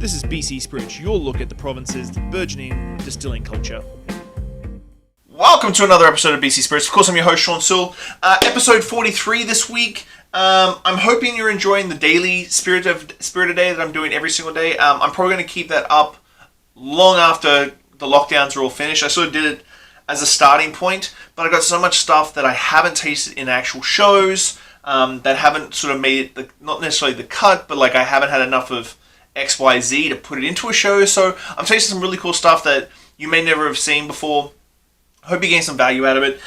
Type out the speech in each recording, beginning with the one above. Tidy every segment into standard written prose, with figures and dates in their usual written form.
This is BC Spirits, your look at the province's burgeoning distilling culture. Welcome to another episode of BC Spirits. Of course, I'm your host, Sean Sewell. Episode 43 this week. I'm hoping you're enjoying the daily Spirit a Day that I'm doing every single day. I'm probably going to keep that up long after the lockdowns are all finished. I sort of did it as a starting point, but I got so much stuff that I haven't tasted in actual shows, that haven't sort of made it, not necessarily the cut, but like I haven't had enough of XYZ to put it into a show. So I'm tasting some really cool stuff that you may never have seen before. Hope you gain some value out of it.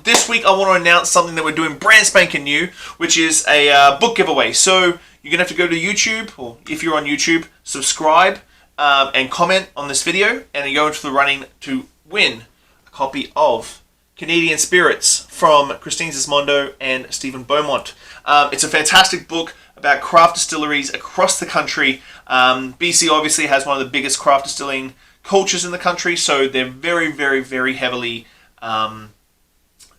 This week I want to announce something that we're doing brand spanking new, which is a book giveaway. So you're going to have to go to YouTube, or if you're on YouTube, subscribe and comment on this video, and you go into the running to win a copy of Canadian Spirits from Christine Zismondo and Stephen Beaumont. It's a fantastic book about craft distilleries across the country. BC obviously has one of the biggest craft distilling cultures in the country, so they're very, very, very heavily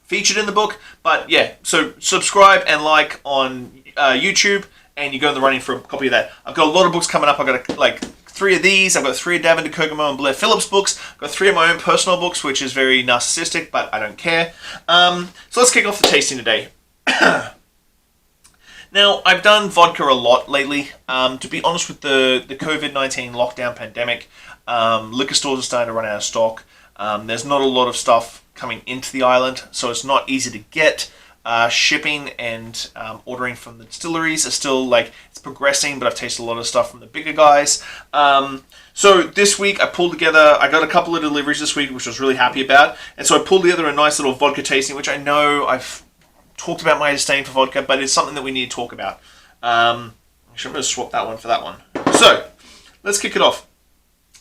featured in the book. But yeah, so subscribe and like on YouTube, and you go in the running for a copy of that. I've got a lot of books coming up. I've got like 3 of these. I've got 3 of Davin de Kokomo and Blair Phillips books. I've got 3 of my own personal books, which is very narcissistic, but I don't care. So let's kick off the tasting today. Now, I've done vodka a lot lately. To be honest, with the COVID-19 lockdown pandemic, liquor stores are starting to run out of stock. There's not a lot of stuff coming into the island, so it's not easy to get. Shipping and ordering from the distilleries are still, it's progressing, but I've tasted a lot of stuff from the bigger guys. So this week I got a couple of deliveries this week, which I was really happy about. And so I pulled together a nice little vodka tasting, which I know I've talked about my disdain for vodka, but it's something that we need to talk about. Actually, I'm going to swap that one for that one. So, let's kick it off.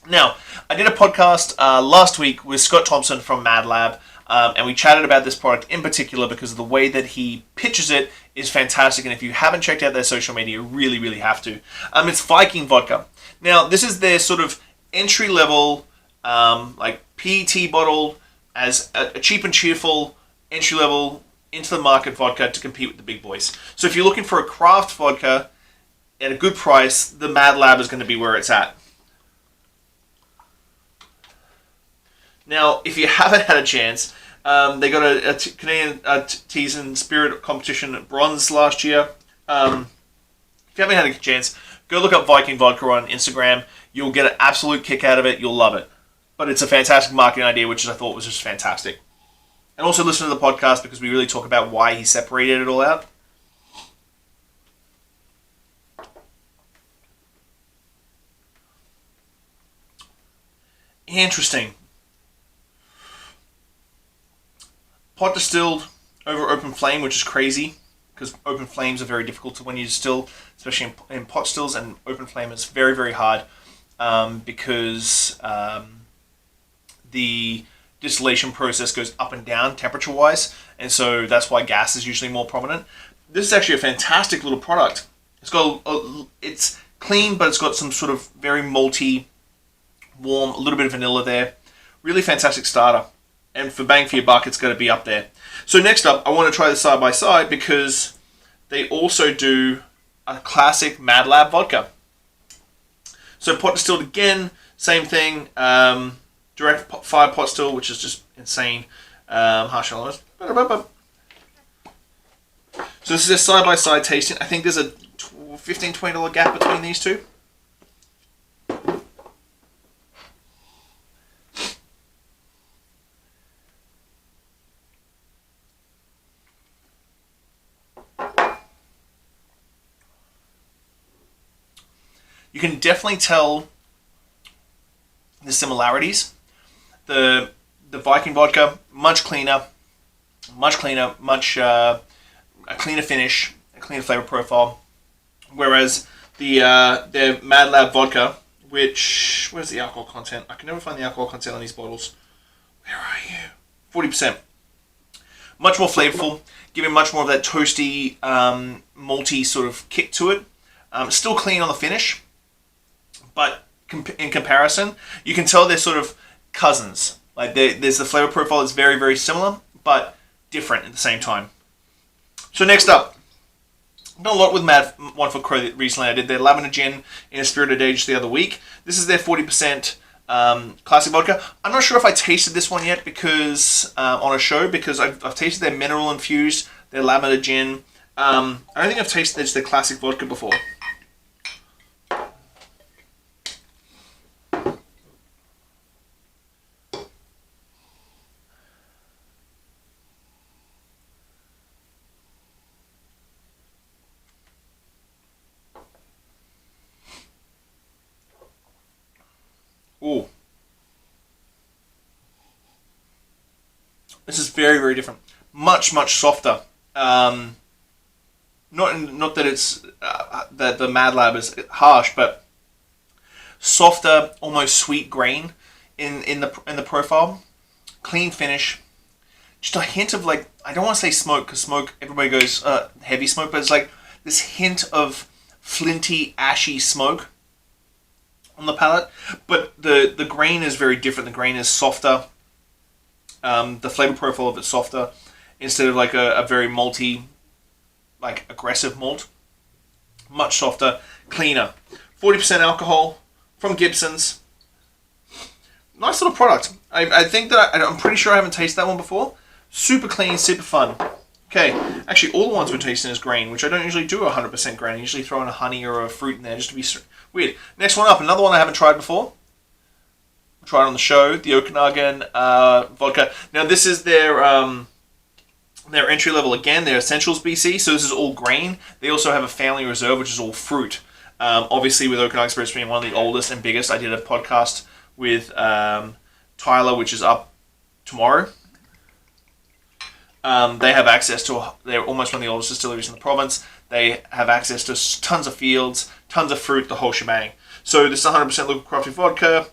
Now, I did a podcast last week with Scott Thompson from Mad Lab, and we chatted about this product in particular because of the way that he pitches it is fantastic, and if you haven't checked out their social media, you really, really have to. It's Viking Vodka. Now, this is their sort of entry-level, PET bottle as a cheap and cheerful entry-level into the market vodka to compete with the big boys. So if you're looking for a craft vodka at a good price, the Mad Lab is going to be where it's at. Now, if you haven't had a chance, they got a Canadian Teas and Spirit competition bronze last year. If you haven't had a chance, go look up Viking Vodka on Instagram. You'll get an absolute kick out of it. You'll love it. But it's a fantastic marketing idea, which I thought was just fantastic. And also listen to the podcast because we really talk about why he separated it all out. Interesting. Pot distilled over open flame, which is crazy because open flames are very difficult to when you distill, especially in pot stills, and open flame is very, very hard because the distillation process goes up and down temperature-wise, and so that's why gas is usually more prominent. This is actually a fantastic little product. It's clean, but it's got some sort of very malty, warm, a little bit of vanilla there. Really fantastic starter. And for bang for your buck, it's going to be up there. So next up, I want to try the side-by-side because they also do a classic Mad Lab vodka. So pot distilled again, same thing. Direct fire pot still, which is just insane. Harsh elements. So this is a side-by-side tasting. I think there's a $15-$20 gap between these two. You can definitely tell the similarities. The Viking vodka, much cleaner, a cleaner finish, a cleaner flavor profile. Whereas their Mad Lab vodka, where's the alcohol content? I can never find the alcohol content on these bottles. Where are you? 40%. Much more flavorful, giving much more of that toasty, malty sort of kick to it. Still clean on the finish, but in comparison, you can tell they're sort of cousins. There's the flavor profile that's very, very similar, but different at the same time. So next up, Done a lot with Mad One Foot Crow recently. I did their Lavender Gin in a Spirited Age the other week. This is their 40% classic vodka. I'm not sure if I tasted this one yet because on a show, because I've tasted their mineral infused, their Lavender Gin. I don't think I've tasted their classic vodka before. Ooh. This is very, very different. Much, much softer. Not that it's that the Mad Lab is harsh, but softer, almost sweet grain in the profile. Clean finish. Just a hint of, like, I don't want to say smoke, because smoke, everybody goes heavy smoke, but it's like this hint of flinty, ashy smoke on the palate. But the grain is very different. The grain is softer. The flavor profile of it's softer instead of like a very malty, like aggressive malt. Much softer, cleaner. 40% alcohol from Gibson's. Nice little product. I think that I'm pretty sure I haven't tasted that one before. Super clean, super fun. Okay, actually all the ones we're tasting is grain, which I don't usually do 100% grain. I usually throw in a honey or a fruit in there just to be weird. Next one up, another one I haven't tried before. Tried on the show, the Okanagan vodka. Now this is their entry level again, their Essentials BC, so this is all grain. They also have a Family Reserve, which is all fruit. Obviously with Okanagan Spirits being one of the oldest and biggest, I did a podcast with Tyler, which is up tomorrow. They have access to, they're almost one of the oldest distilleries in the province. They have access to tons of fields, tons of fruit, the whole shebang. So this is 100% local crafted vodka.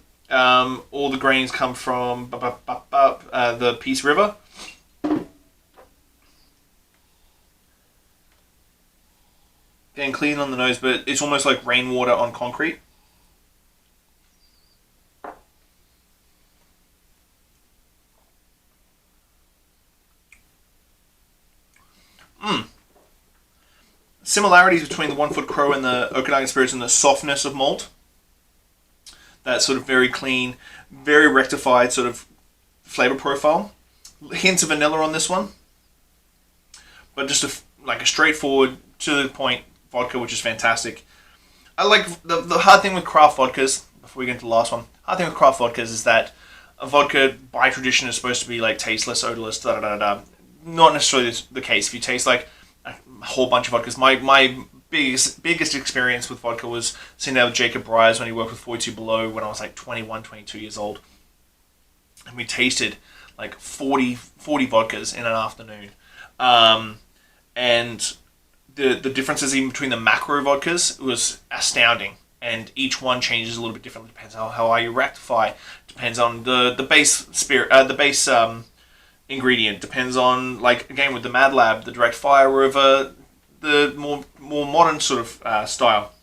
All the grains come from the Peace River. Getting clean on the nose, but it's almost like rainwater on concrete. Similarities between the One Foot Crow and the Okanagan Spirits and the softness of malt. That sort of very clean, very rectified sort of flavor profile. Hints of vanilla on this one. But just like a straightforward, to the point vodka, which is fantastic. I like the hard thing with craft vodkas, before we get into the last one, hard thing with craft vodkas is that a vodka by tradition is supposed to be like tasteless, odorless, Not necessarily the case. If you taste like a whole bunch of vodkas, my biggest experience with vodka was sitting there with Jacob Bryars when he worked with 42 Below when I was like 21, 22 years old. And we tasted like 40 vodkas in an afternoon. And the differences even between the macro vodkas was astounding. And each one changes a little bit differently. Depends on how you rectify. Depends on the base spirit, the base ingredient. Depends on, like, again with the Mad Lab, the direct fire over the more modern sort of style.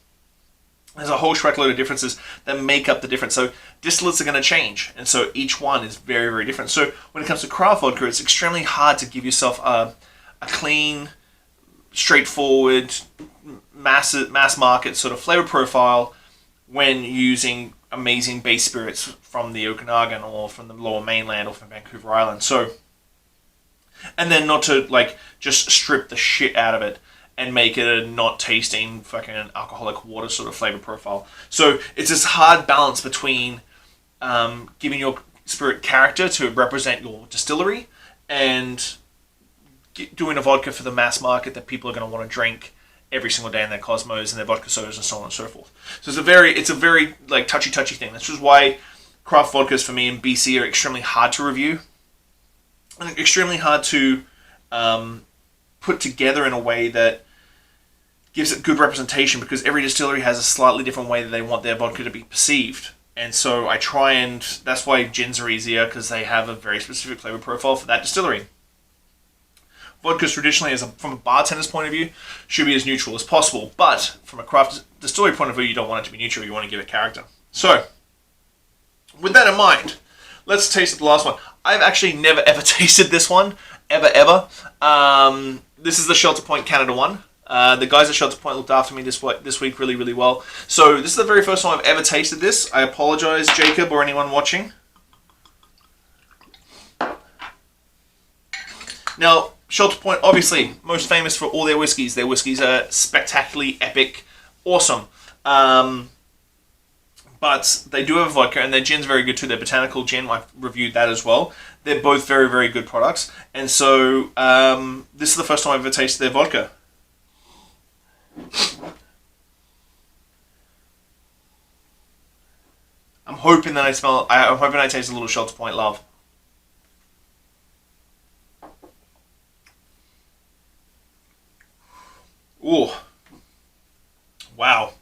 There's a whole load of differences that make up the difference. So distillates are going to change, and so each one is very, very different. So when it comes to craft vodka, it's extremely hard to give yourself a clean, straightforward, mass market sort of flavor profile when using amazing base spirits from the Okanagan or from the Lower Mainland or from Vancouver Island. So, and then not to like just strip the shit out of it and make it a not tasting fucking alcoholic water sort of flavor profile. So it's this hard balance between giving your spirit character to represent your distillery and doing a vodka for the mass market that people are going to want to drink every single day in their Cosmos and their vodka sodas and so on and so forth. So it's a very like touchy thing. This is why craft vodkas for me in BC are extremely hard to review and extremely hard to put together in a way that gives it good representation, because every distillery has a slightly different way that they want their vodka to be perceived. And so I try and, that's why gins are easier, because they have a very specific flavor profile for that distillery. Vodkas traditionally, from a bartender's point of view, should be as neutral as possible. But from a craft distillery point of view, you don't want it to be neutral, you want to give it character. So, with that in mind, let's taste the last one. I've actually never ever tasted this one, ever. This is the Shelter Point Canada one. The guys at Shelter Point looked after me this week really, really well. So this is the very first time I've ever tasted this. I apologize, Jacob, or anyone watching. Now, Shelter Point, obviously, most famous for all their whiskies. Their whiskies are spectacularly epic, awesome. But they do have a vodka, and their gin's very good too. Their botanical gin, I've reviewed that as well. They're both very, very good products. And so, this is the first time I've ever tasted their vodka. I'm hoping I taste a little Shelter Point love. Ooh. Wow.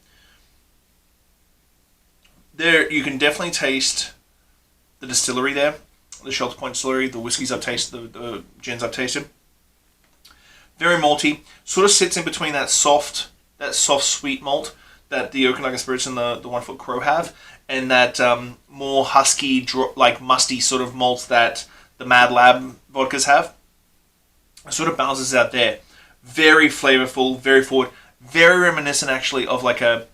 There, you can definitely taste the distillery there, the Shelter Point distillery, the whiskies I've tasted, the gins I've tasted. Very malty, sort of sits in between that soft sweet malt that the Okanagan Spirits and the One Foot Crow have, and that more husky, like musty sort of malt that the Mad Lab vodkas have. It sort of balances out there. Very flavorful, very forward, very reminiscent actually of like a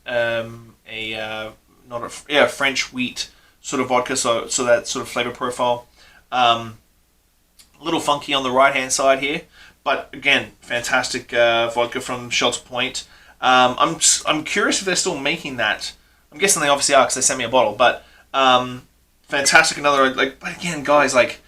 French wheat sort of vodka, so that sort of flavor profile. A little funky on the right hand side here, but again, fantastic vodka from Shelter Point. I'm curious if they're still making that. I'm guessing they obviously are because they sent me a bottle. But fantastic, another but again, guys, like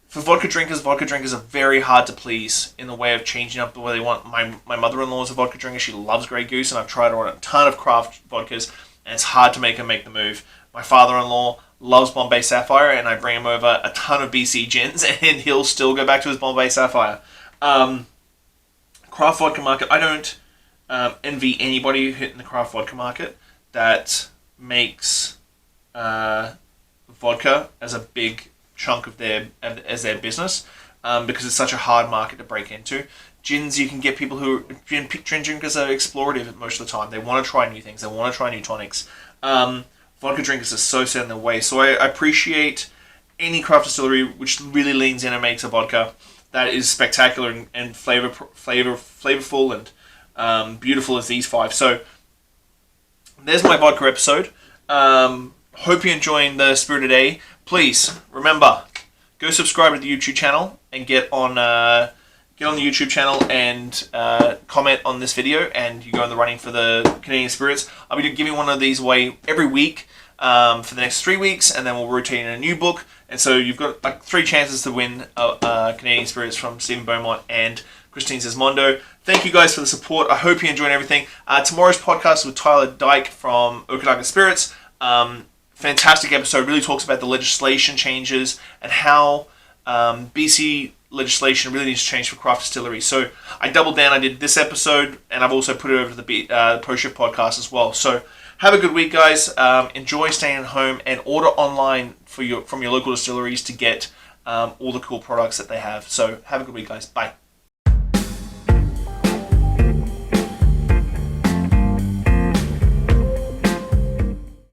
for vodka drinkers are very hard to please in the way of changing up the way they want. My mother-in-law is a vodka drinker. She loves Grey Goose, and I've tried her on a ton of craft vodkas, and it's hard to make her make the move. My father-in-law loves Bombay Sapphire, and I bring him over a ton of BC gins, and he'll still go back to his Bombay Sapphire. Craft vodka market, I don't envy anybody hitting the craft vodka market that makes vodka as a big chunk of their business, because it's such a hard market to break into. Gins, you can get people who gin drinkers are explorative most of the time. They want to try new things. They want to try new tonics. Vodka drinkers are so set in their way. So I appreciate any craft distillery which really leans in and makes a vodka that is spectacular and flavorful and beautiful as these five. So there's my vodka episode. Hope you're enjoying the spirit today. Please remember, go subscribe to the YouTube channel and get on the YouTube channel and comment on this video, and you go in the running for the Canadian Spirits. I'll be giving one of these away every week for the next 3 weeks, and then we'll rotate in a new book. And so you've got like 3 chances to win Canadian Spirits from Stephen Beaumont and Christine Sismondo. Thank you guys for the support. I hope you enjoyed everything. Tomorrow's podcast with Tyler Dyke from Okanagan Spirits. Fantastic episode. Really talks about the legislation changes and how BC legislation really needs to change for craft distilleries. So I doubled down. I did this episode, and I've also put it over to the post-shift podcast as well. So have a good week, guys. Enjoy staying at home, and order online from your local distilleries to get all the cool products that they have. So have a good week, guys. Bye.